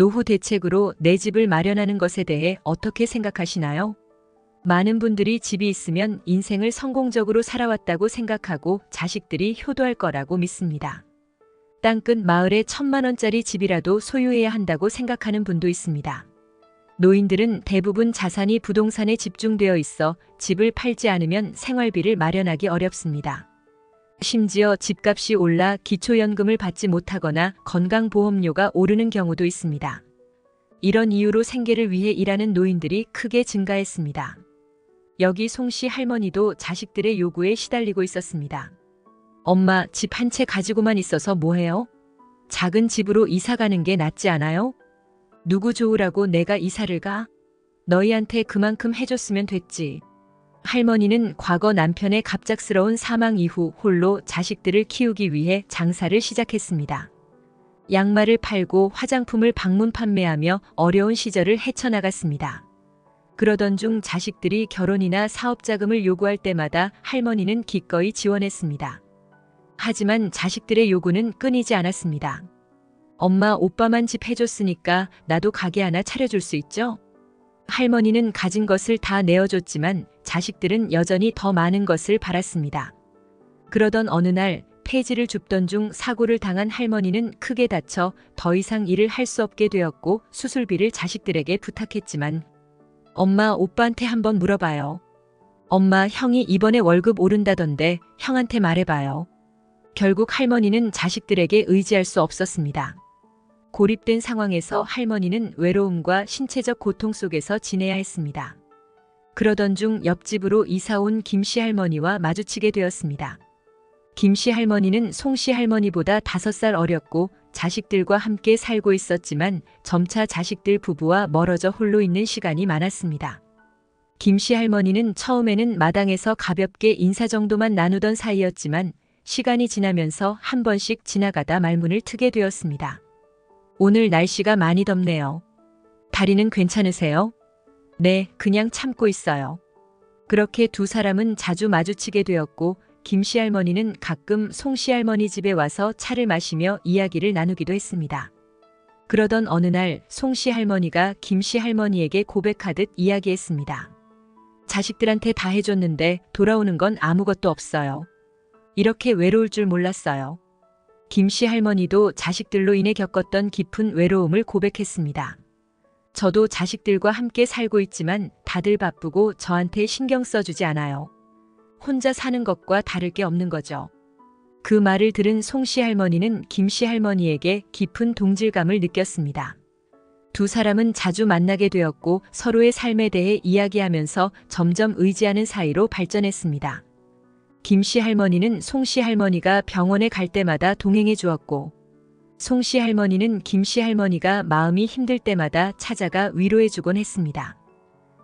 노후 대책으로 내 집을 마련하는 것에 대해 어떻게 생각하시나요? 많은 분들이 집이 있으면 인생을 성공적으로 살아왔다고 생각하고 자식들이 효도할 거라고 믿습니다. 땅끝 마을에 1,000만 원짜리 집이라도 소유해야 한다고 생각하는 분도 있습니다. 노인들은 대부분 자산이 부동산에 집중되어 있어 집을 팔지 않으면 생활비를 마련하기 어렵습니다. 심지어 집값이 올라 기초연금을 받지 못하거나 건강보험료가 오르는 경우도 있습니다. 이런 이유로 생계를 위해 일하는 노인들이 크게 증가했습니다. 여기 송씨 할머니도 자식들의 요구에 시달리고 있었습니다. 엄마, 집 한 채 가지고만 있어서 뭐해요? 작은 집으로 이사 가는 게 낫지 않아요? 누구 좋으라고 내가 이사를 가? 너희한테 그만큼 해줬으면 됐지. 할머니는 과거 남편의 갑작스러운 사망 이후 홀로 자식들을 키우기 위해 장사를 시작했습니다. 양말을 팔고 화장품을 방문 판매하며 어려운 시절을 헤쳐나갔습니다. 그러던 중 자식들이 결혼이나 사업 자금을 요구할 때마다 할머니는 기꺼이 지원했습니다. 하지만 자식들의 요구는 끊이지 않았습니다. 엄마, 오빠만 집 해줬으니까 나도 가게 하나 차려줄 수 있죠? 할머니는 가진 것을 다 내어줬지만 자식들은 여전히 더 많은 것을 바랐습니다. 그러던 어느 날 폐지를 줍던 중 사고를 당한 할머니는 크게 다쳐 더 이상 일을 할 수 없게 되었고 수술비를 자식들에게 부탁했지만 엄마, 오빠한테 한번 물어봐요. 엄마, 형이 이번에 월급 오른다던데 형한테 말해봐요. 결국 할머니는 자식들에게 의지할 수 없었습니다. 고립된 상황에서 할머니는 외로움과 신체적 고통 속에서 지내야 했습니다. 그러던 중 옆집으로 이사온 김씨 할머니와 마주치게 되었습니다. 김씨 할머니는 송씨 할머니보다 5살 어렸고 자식들과 함께 살고 있었지만 점차 자식들 부부와 멀어져 홀로 있는 시간이 많았습니다. 김씨 할머니는 처음에는 마당에서 가볍게 인사 정도만 나누던 사이였지만 시간이 지나면서 한 번씩 지나가다 말문을 트게 되었습니다. 오늘 날씨가 많이 덥네요. 다리는 괜찮으세요? 네, 그냥 참고 있어요. 그렇게 두 사람은 자주 마주치게 되었고 김씨 할머니는 가끔 송씨 할머니 집에 와서 차를 마시며 이야기를 나누기도 했습니다. 그러던 어느 날 송씨 할머니가 김씨 할머니에게 고백하듯 이야기했습니다. 자식들한테 다 해줬는데 돌아오는 건 아무것도 없어요. 이렇게 외로울 줄 몰랐어요. 김씨 할머니도 자식들로 인해 겪었던 깊은 외로움을 고백했습니다. 저도 자식들과 함께 살고 있지만 다들 바쁘고 저한테 신경 써주지 않아요. 혼자 사는 것과 다를 게 없는 거죠. 그 말을 들은 송씨 할머니는 김씨 할머니에게 깊은 동질감을 느꼈습니다. 두 사람은 자주 만나게 되었고 서로의 삶에 대해 이야기하면서 점점 의지하는 사이로 발전했습니다. 김씨 할머니는 송씨 할머니가 병원에 갈 때마다 동행해 주었고 송씨 할머니는 김씨 할머니가 마음이 힘들 때마다 찾아가 위로해 주곤 했습니다.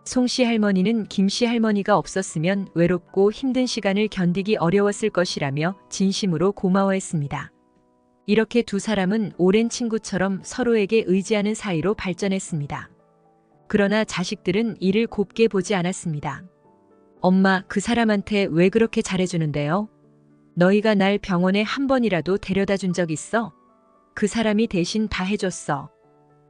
송씨 할머니는 김씨 할머니가 없었으면 외롭고 힘든 시간을 견디기 어려웠을 것이라며 진심으로 고마워했습니다. 이렇게 두 사람은 오랜 친구처럼 서로에게 의지하는 사이로 발전했습니다. 그러나 자식들은 이를 곱게 보지 않았습니다. 엄마, 그 사람한테 왜 그렇게 잘해주는데요? 너희가 날 병원에 한 번이라도 데려다 준 적 있어? 그 사람이 대신 다 해줬어.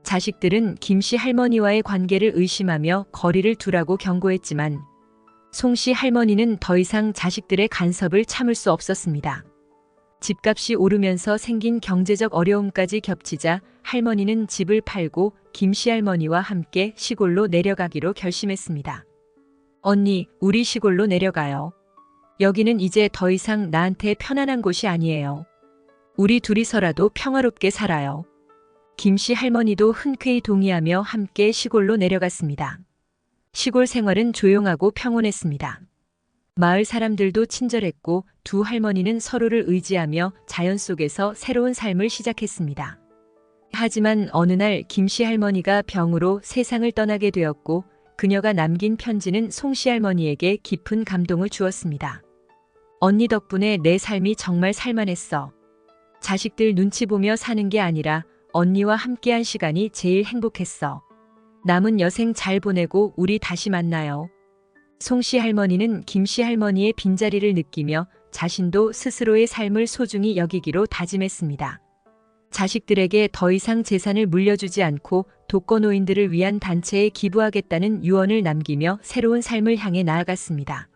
자식들은 김씨 할머니와의 관계를 의심하며 거리를 두라고 경고했지만 송씨 할머니는 더 이상 자식들의 간섭을 참을 수 없었습니다. 집값이 오르면서 생긴 경제적 어려움까지 겹치자 할머니는 집을 팔고 김씨 할머니와 함께 시골로 내려가기로 결심했습니다. 언니, 우리 시골로 내려가요. 여기는 이제 더 이상 나한테 편안한 곳이 아니에요. 우리 둘이서라도 평화롭게 살아요. 김씨 할머니도 흔쾌히 동의하며 함께 시골로 내려갔습니다. 시골 생활은 조용하고 평온했습니다. 마을 사람들도 친절했고 두 할머니는 서로를 의지하며 자연 속에서 새로운 삶을 시작했습니다. 하지만 어느 날 김씨 할머니가 병으로 세상을 떠나게 되었고 그녀가 남긴 편지는 송씨 할머니에게 깊은 감동을 주었습니다. 언니 덕분에 내 삶이 정말 살만했어. 자식들 눈치 보며 사는 게 아니라 언니와 함께한 시간이 제일 행복했어. 남은 여생 잘 보내고 우리 다시 만나요. 송씨 할머니는 김씨 할머니의 빈자리를 느끼며 자신도 스스로의 삶을 소중히 여기기로 다짐했습니다. 자식들에게 더 이상 재산을 물려주지 않고 독거노인들을 위한 단체에 기부하겠다는 유언을 남기며 새로운 삶을 향해 나아갔습니다.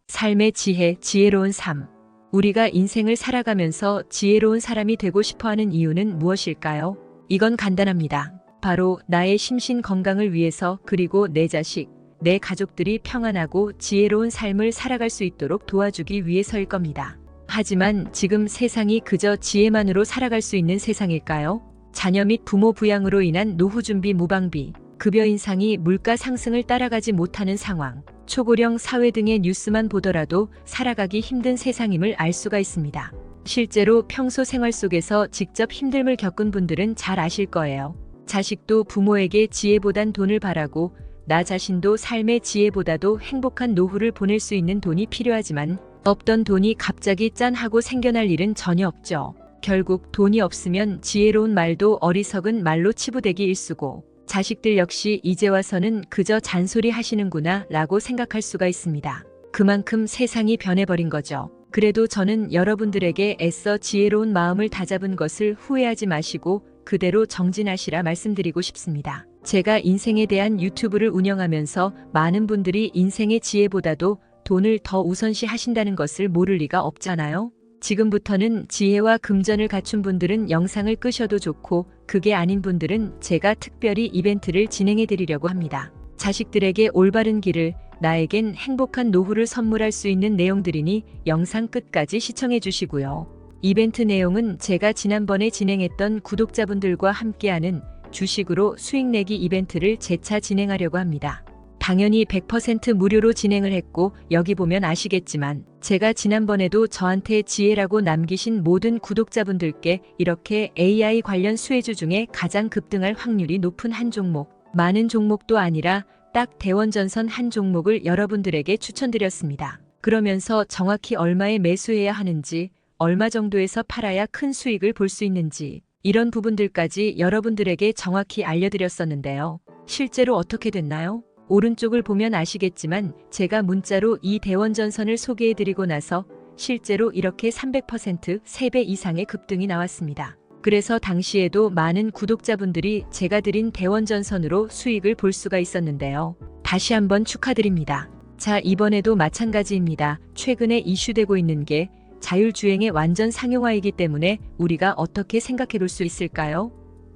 삶의 지혜, 지혜로운 삶. 우리가 인생을 살아가면서 지혜로운 사람이 되고 싶어하는 이유는 무엇일까요? 이건 간단합니다. 바로 나의 심신 건강을 위해서, 그리고 내 자식, 내 가족들이 평안하고 지혜로운 삶을 살아갈 수 있도록 도와주기 위해서일 겁니다. 하지만 지금 세상이 그저 지혜만으로 살아갈 수 있는 세상일까요? 자녀 및 부모 부양으로 인한 노후 준비 무방비, 급여 인상이 물가 상승을 따라가지 못하는 상황, 초고령 사회 등의 뉴스만 보더라도 살아가기 힘든 세상임을 알 수가 있습니다. 실제로 평소 생활 속에서 직접 힘듦을 겪은 분들은 잘 아실 거예요. 자식도 부모에게 지혜보단 돈을 바라고, 나 자신도 삶의 지혜보다도 행복한 노후를 보낼 수 있는 돈이 필요하지만 없던 돈이 갑자기 짠 하고 생겨날 일은 전혀 없죠. 결국 돈이 없으면 지혜로운 말도 어리석은 말로 치부되기 일쑤고, 자식들 역시 이제 와서는 그저 잔소리 하시는구나 라고 생각할 수가 있습니다. 그만큼 세상이 변해버린 거죠. 그래도 저는 여러분들에게 애써 지혜로운 마음을 다잡은 것을 후회하지 마시고 그대로 정진하시라 말씀드리고 싶습니다. 제가 인생에 대한 유튜브를 운영하면서 많은 분들이 인생의 지혜보다도 돈을 더 우선시 하신다는 것을 모를 리가 없잖아요. 지금부터는 지혜와 금전을 갖춘 분들은 영상을 끄셔도 좋고, 그게 아닌 분들은 제가 특별히 이벤트를 진행해 드리려고 합니다. 자식들에게 올바른 길을, 나에겐 행복한 노후를 선물할 수 있는 내용들이니 영상 끝까지 시청해 주시고요. 이벤트 내용은 제가 지난번에 진행했던 구독자분들과 함께하는 주식으로 수익 내기 이벤트를 재차 진행하려고 합니다. 당연히 100% 무료로 진행을 했고, 여기 보면 아시겠지만 제가 지난번에도 저한테 지혜라고 남기신 모든 구독자분들께 이렇게 AI 관련 수혜주 중에 가장 급등할 확률이 높은 한 종목, 많은 종목도 아니라 딱 대원전선 한 종목을 여러분들에게 추천드렸습니다. 그러면서 정확히 얼마에 매수해야 하는지, 얼마 정도에서 팔아야 큰 수익을 볼 수 있는지, 이런 부분들까지 여러분들에게 정확히 알려드렸었는데요. 실제로 어떻게 됐나요? 오른쪽을 보면 아시겠지만 제가 문자로 이 대원전선을 소개해드리고 나서 실제로 이렇게 300% 3배 이상의 급등이 나왔습니다. 그래서 당시에도 많은 구독자분들이 제가 드린 대원전선으로 수익을 볼 수가 있었는데요. 다시 한번 축하드립니다. 자, 이번에도 마찬가지입니다. 최근에 이슈되고 있는 게 자율주행의 완전 상용화이기 때문에 우리가 어떻게 생각해 볼 수 있을까요?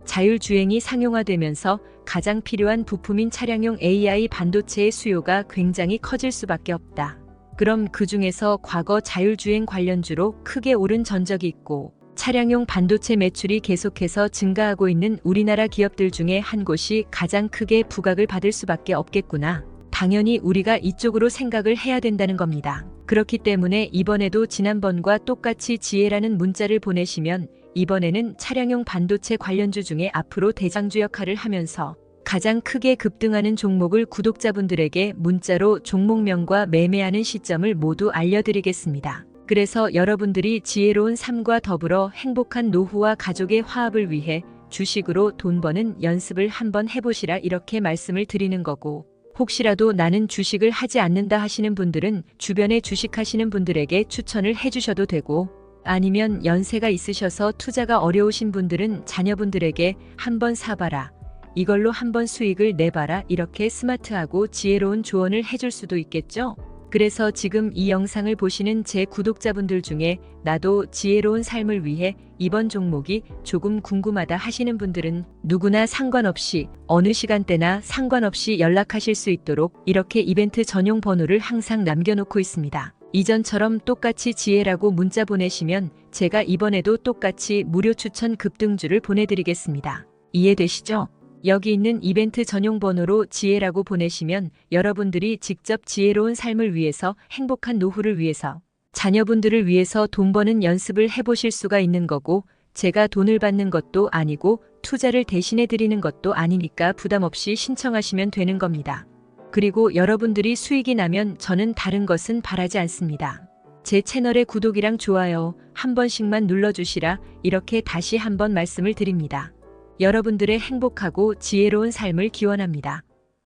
자율주행이 상용화되면서 가장 필요한 부품인 차량용 AI 반도체의 수요가 굉장히 커질 수밖에 없다. 그럼 그 중에서 과거 자율주행 관련주로 크게 오른 전적이 있고, 차량용 반도체 매출이 계속해서 증가하고 있는 우리나라 기업들 중에 한 곳이 가장 크게 부각을 받을 수밖에 없겠구나. 당연히 우리가 이쪽으로 생각을 해야 된다는 겁니다. 그렇기 때문에 이번에도 지난번과 똑같이 지혜라는 문자를 보내시면 이번에는 차량용 반도체 관련주 중에 앞으로 대장주 역할을 하면서 가장 크게 급등하는 종목을 구독자분들에게 문자로 종목명과 매매하는 시점을 모두 알려드리겠습니다. 그래서 여러분들이 지혜로운 삶과 더불어 행복한 노후와 가족의 화합을 위해 주식으로 돈 버는 연습을 한번 해보시라 이렇게 말씀을 드리는 거고, 혹시라도 나는 주식을 하지 않는다 하시는 분들은 주변에 주식하시는 분들에게 추천을 해주셔도 되고, 아니면 연세가 있으셔서 투자가 어려우신 분들은 자녀분들에게 한번 사봐라, 이걸로 한번 수익을 내봐라, 이렇게 스마트하고 지혜로운 조언을 해줄 수도 있겠죠? 그래서 지금 이 영상을 보시는 제 구독자분들 중에 나도 지혜로운 삶을 위해 이번 종목이 조금 궁금하다 하시는 분들은 누구나 상관없이 어느 시간대나 상관없이 연락하실 수 있도록 이렇게 이벤트 전용 번호를 항상 남겨놓고 있습니다. 이전처럼 똑같이 지혜라고 문자 보내시면 제가 이번에도 똑같이 무료 추천 급등주를 보내드리겠습니다. 이해되시죠? 여기 있는 이벤트 전용 번호로 지혜라고 보내시면 여러분들이 직접 지혜로운 삶을 위해서, 행복한 노후를 위해서, 자녀분들을 위해서 돈 버는 연습을 해보실 수가 있는 거고, 제가 돈을 받는 것도 아니고 투자를 대신해 드리는 것도 아니니까 부담 없이 신청하시면 되는 겁니다. 그리고 여러분들이 수익이 나면 저는 다른 것은 바라지 않습니다. 제 채널의 구독이랑 좋아요 한 번씩만 눌러주시라 이렇게 다시 한번 말씀을 드립니다. 여러분들의 행복하고 지혜로운 삶을 기원합니다.